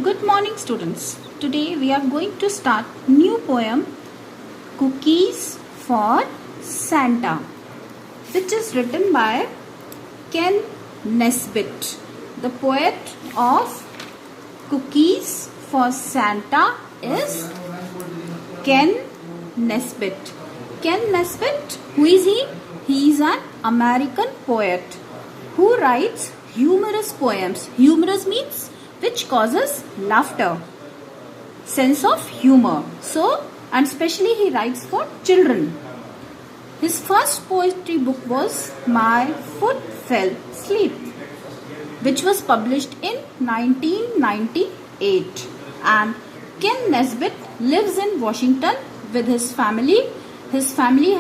Good morning students. Today we are going to start new poem Cookies for Santa, which is written by Ken Nesbitt. The poet of Cookies for Santa is Ken Nesbitt. Ken Nesbitt, who is he? He is an American poet who writes humorous poems. Humorous means which causes laughter, sense of humor. So, and especially he writes for children. His first poetry book was My Foot Fell Asleep, which was published in 1998. And Ken Nesbitt lives in Washington with his family. His family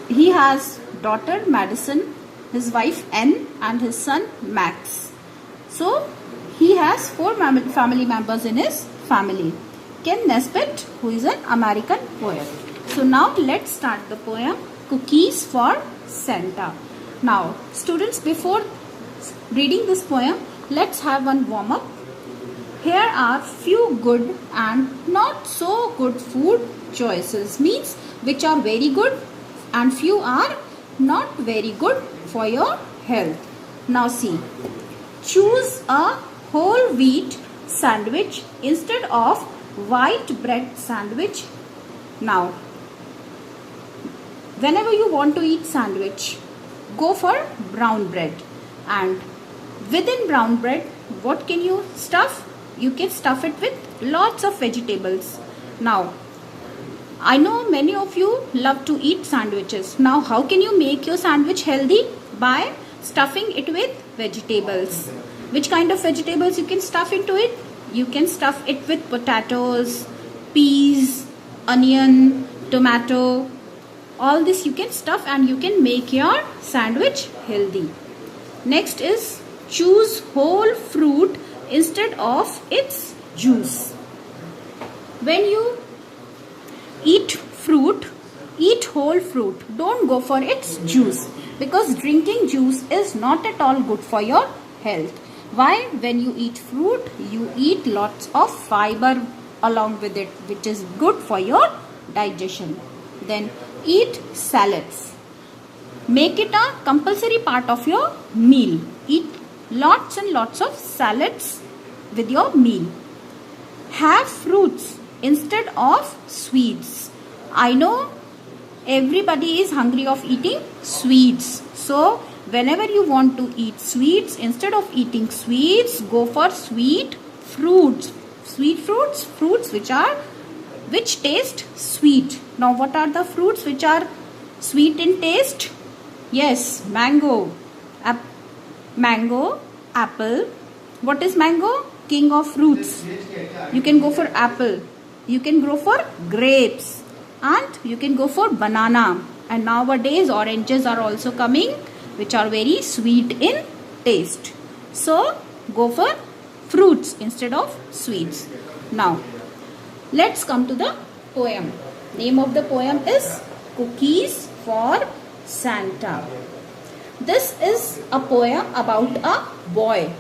he has daughter Madison, his wife Anne, and his son Max. So he has 4 family members in his family. Ken Nesbitt, who is an American poet. So now let's start the poem Cookies for Santa. Now students, before reading this poem, let's have one warm up. Here are few good and not so good food choices, means which are very good and few are not very good for your health. Now see, choose a whole wheat sandwich instead of white bread sandwich. Now, whenever you want to eat sandwich, go for brown bread. And within brown bread, what can you stuff? You can stuff it with lots of vegetables. Now, I know many of you love to eat sandwiches. Now, how can you make your sandwich healthy? By stuffing it with vegetables. Which kind of vegetables you can stuff into it? You can stuff it with potatoes, peas, onion, tomato. All this you can stuff and you can make your sandwich healthy. Next is choose whole fruit instead of its juice. When you eat fruit, eat whole fruit. Don't go for its juice, because drinking juice is not at all good for your health. Why? When you eat fruit, you eat lots of fiber along with it, which is good for your digestion. Then eat salads. Make it a compulsory part of your meal. Eat lots and lots of salads with your meal. Have fruits instead of sweets. I know everybody is hungry of eating sweets. So whenever you want to eat sweets, instead of eating sweets, go for sweet fruits. Sweet fruits, fruits which taste sweet. Now what are the fruits which are sweet in taste? Yes, mango, apple. What is mango? King of fruits. You can go for apple. You can go for grapes. And you can go for banana. And nowadays oranges are also coming, which are very sweet in taste. So go for fruits instead of sweets. Now let's come to the poem. Name of the poem is Cookies for Santa. This is a poem about a boy.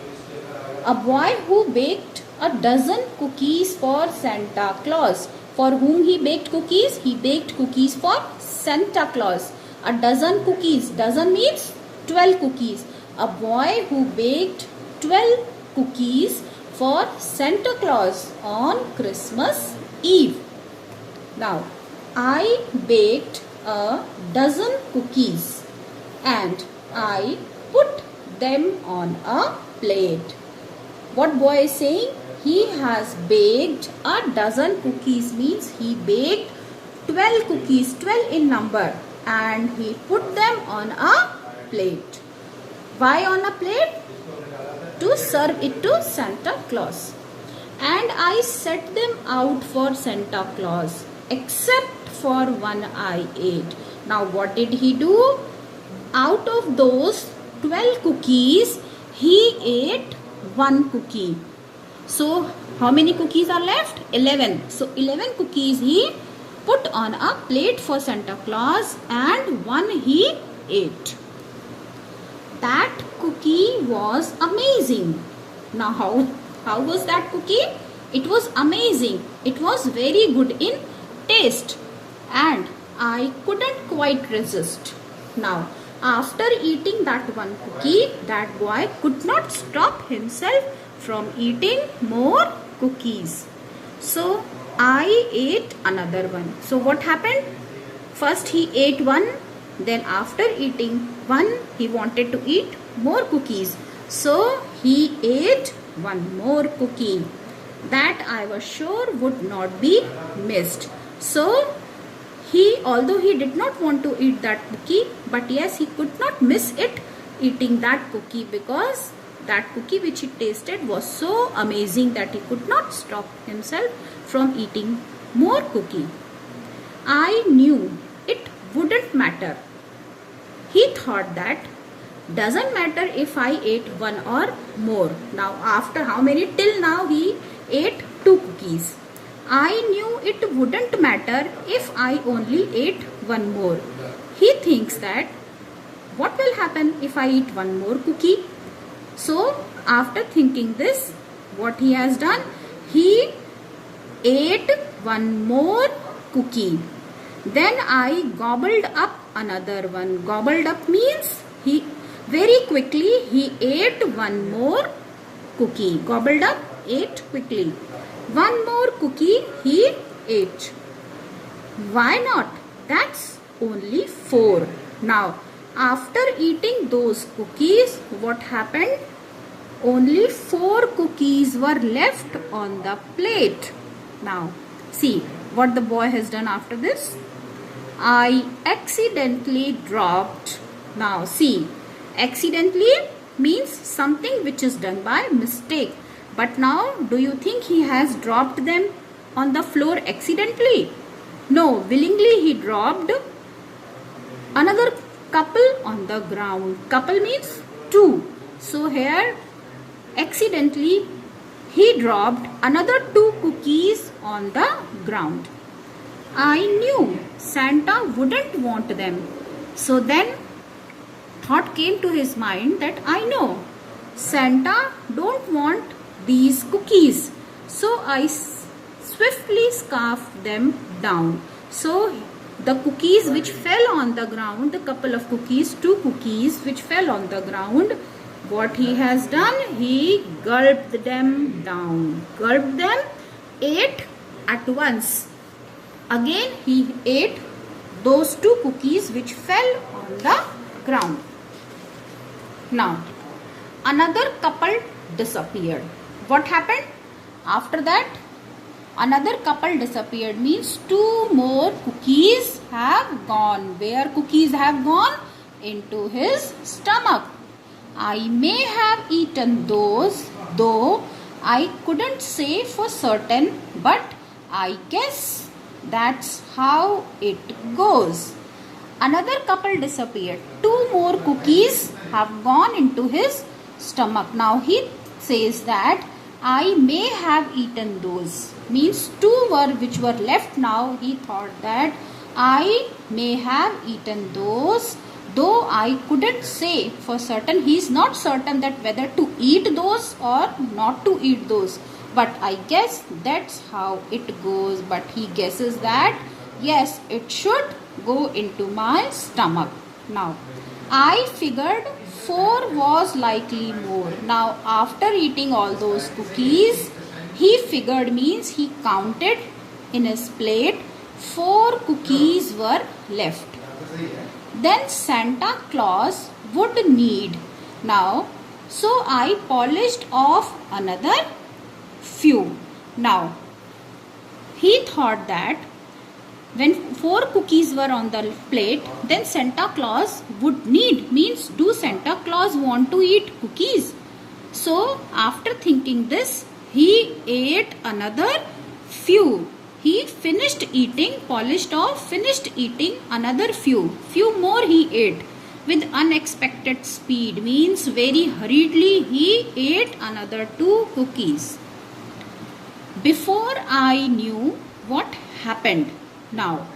A boy who baked a dozen cookies for Santa Claus. For whom he baked cookies? He baked cookies for Santa Claus. A dozen cookies. Dozen means 12 cookies. A boy who baked 12 cookies for Santa Claus on Christmas Eve. Now, I baked a dozen cookies and I put them on a plate. What boy is saying? He has baked a dozen cookies, means he baked 12 cookies, 12 in number, and he put them on a plate. Why on a plate? To serve it to Santa Claus. And I set them out for Santa Claus, except for one I ate. Now what did he do? Out of those 12 cookies, he ate one cookie. So how many cookies are left? 11. So 11 cookies he put on a plate for Santa Claus and one he ate. That cookie was amazing. Now how was that cookie? It was amazing. It was very good in taste and I couldn't quite resist. Now after eating that one cookie, that boy could not stop himself from eating more cookies. So I ate another one. So what happened? First he ate one, then after eating one he wanted to eat more cookies. So he ate one more cookie. That I was sure would not be missed. So although he did not want to eat that cookie, but yes, he could not miss it eating that cookie, because that cookie which he tasted was so amazing that he could not stop himself from eating more cookie. I knew it wouldn't matter. He thought that doesn't matter if I ate one or more. Now after how many? Till now he ate 2 cookies. I knew it wouldn't matter if I only ate one more. He thinks that what will happen if I eat one more cookie? So after thinking this, what he has done? He ate one more cookie. Then I gobbled up another one. Gobbled up means he very quickly he ate one more cookie. Gobbled up, ate quickly. One more cookie he ate. Why not? That's only 4. Now, after eating those cookies, what happened? Only 4 cookies were left on the plate. Now, see what the boy has done after this. I accidentally dropped. Now, see, accidentally means something which is done by mistake. But now, do you think he has dropped them on the floor accidentally? No, willingly he dropped another couple on the ground. Couple means 2. So here, accidentally, he dropped another 2 cookies on the ground. I knew Santa wouldn't want them. So then, thought came to his mind that I know Santa don't want these cookies. So I swiftly scarfed them down. So the cookies which fell on the ground, the couple of cookies, 2 cookies which fell on the ground, what he has done? He gulped them down. Gulped them, ate at once. Again he ate those 2 cookies which fell on the ground. Now another couple disappeared. What happened? After that, another couple disappeared means 2 more cookies have gone. Where cookies have gone? Into his stomach. I may have eaten those, though I couldn't say for certain, but I guess that's how it goes. Another couple disappeared. 2 more cookies have gone into his stomach. Now he says that I may have eaten those. Means 2 were which were left now. He thought that I may have eaten those, though I couldn't say for certain. He is not certain that whether to eat those or not to eat those. But I guess that's how it goes. But he guesses that yes, it should go into my stomach. Now I figured 4 was likely more. Now after eating all those cookies, he figured means he counted in his plate 4 cookies were left. Then Santa Claus would need. Now, so I polished off another few. Now, he thought that when 4 cookies were on the plate, then Santa Claus would need. Means, do Santa Claus want to eat cookies? So, after thinking this, he ate another few. He finished eating, polished off, finished eating another few. Few more he ate with unexpected speed. Means very hurriedly he ate another 2 cookies. Before I knew what happened. Now,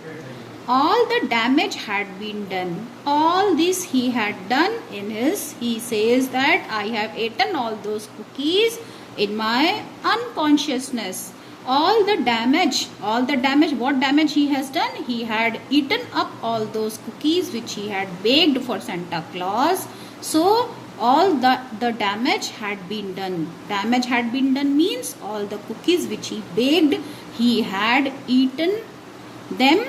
all the damage had been done. All this he had done in his, he says that I have eaten all those cookies in my unconsciousness. All the damage, what damage he has done? He had eaten up all those cookies which he had baked for Santa Claus. So all the damage had been done. Damage had been done means all the cookies which he baked, he had eaten them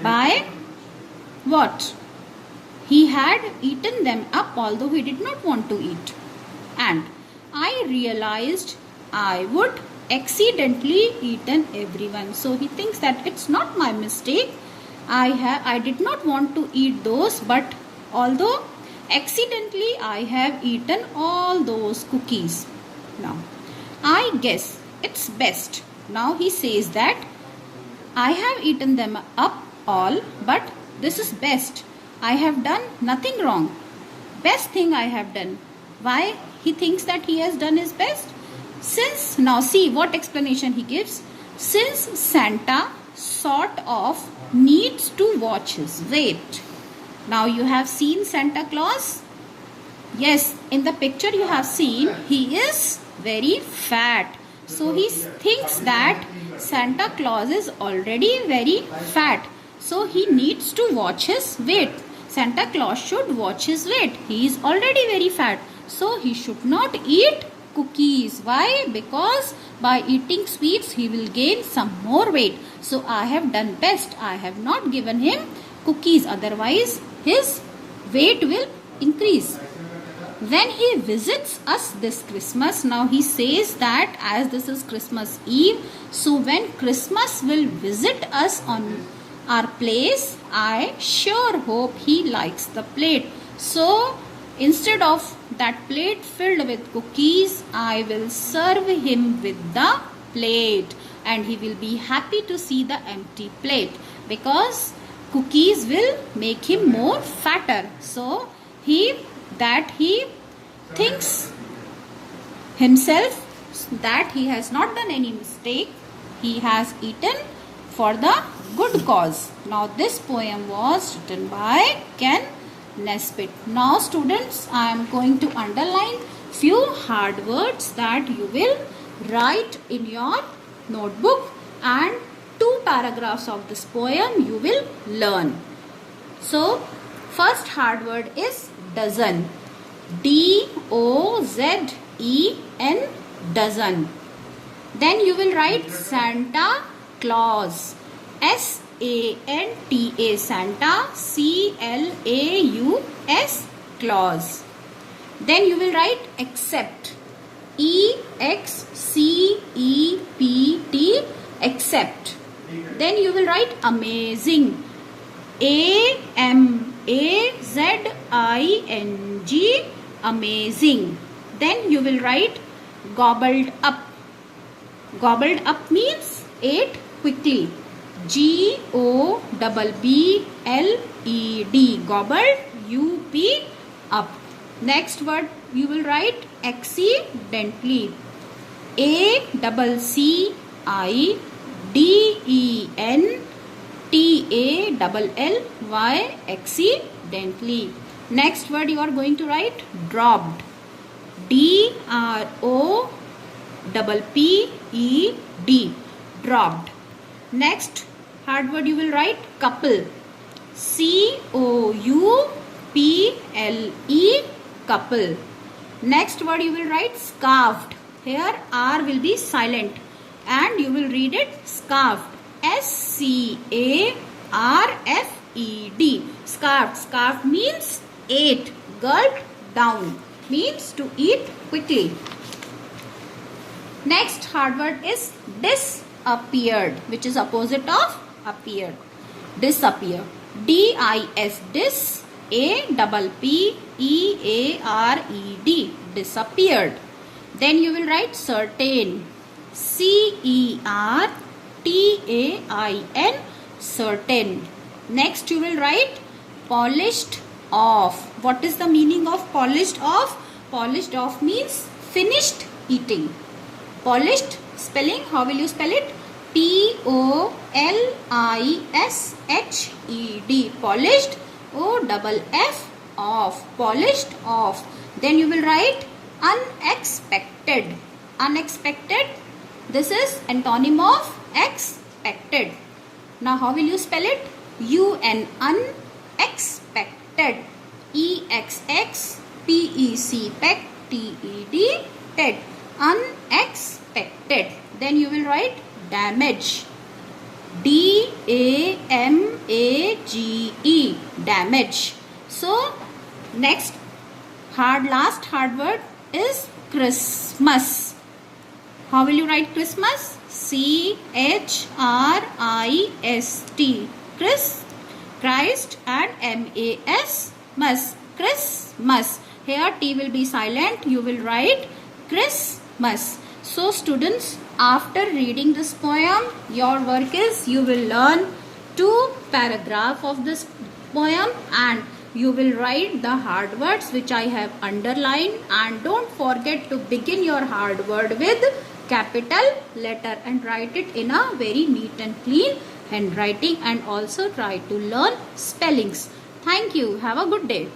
by what? He had eaten them up although he did not want to eat. And I realized I would accidentally eaten everyone. So he thinks that it's not my mistake. I did not want to eat those, but although accidentally I have eaten all those cookies. Now I guess it's best. Now he says that I have eaten them up all, but this is best. I have done nothing wrong. Best thing I have done. Why he thinks that he has done his best? Since, now see what explanation he gives. Since Santa sort of needs to watch his weight. Now you have seen Santa Claus. Yes, in the picture you have seen he is very fat. So he thinks that Santa Claus is already very fat. So he needs to watch his weight. Santa Claus should watch his weight. He is already very fat. So he should not eat cookies. Why? Because by eating sweets he will gain some more weight. So I have done best. I have not given him cookies. Otherwise his weight will increase. When he visits us this Christmas, now he says that as this is Christmas Eve, so when Christmas will visit us on our place, I sure hope he likes the plate. So instead of that plate filled with cookies, I will serve him with the plate, and he will be happy to see the empty plate because cookies will make him more fatter. So he thinks himself that he has not done any mistake. He has eaten for the good cause. Now this poem was written by Ken Nesbitt. Now students, I am going to underline few hard words that you will write in your notebook, and 2 paragraphs of this poem you will learn. So first hard word is dozen. D-O-Z-E-N, dozen. Then you will write Santa Claus. S-A-N-T-A, Santa. C-L-A-U-S, Claus. Then you will write except. E-X-C-E-P-T, except. Then you will write amazing. A-M-A-Z-I-N-G, amazing. Then you will write gobbled up. Gobbled up means ate quickly. G-O-B-B-L-E-D, gobbled, U-P, up. Next word you will write accidentally. A-C-C-I-D-E-N-T-A-L-L-Y, accidentally. Next word you are going to write dropped. D-R-O-P-P-E-D, dropped. Next hard word you will write couple. C-O-U-P-L-E, couple. Next word you will write scarfed. Here R will be silent and you will read it scarfed. S-C-A-R-F-E-D, scarfed. Scarfed means ate, gulped down, means to eat quickly. Next hard word is disappeared, which is opposite of appeared. Disappear. D-I-S, dis, A-P-P-E-A-R-E-D, disappeared. Then you will write certain. C-E-R-T-A-I-N, certain. Next you will write polished off. What is the meaning of polished off? Polished off means finished eating. Polished, spelling, how will you spell it? P-O-L-I-S-H-E-D. Polished. O-double-F. Off. Polished off. Then you will write unexpected. Unexpected. This is antonym of expected. Now how will you spell it? U-N. Unexpected. E-X-X-P-E-C. Pec. T-E-D. Ted. Unexpected. Then you will write damage. D-A-M-A-G-E. Damage. So next last hard word is Christmas. How will you write Christmas? C-H-R-I-S-T. Christ and M-A-S. Mus. Christmas. Here T will be silent. You will write Christmas. So students, after reading this poem, your work is you will learn 2 paragraphs of this poem and you will write the hard words which I have underlined, and don't forget to begin your hard word with capital letter and write it in a very neat and clean handwriting, and also try to learn spellings. Thank you. Have a good day.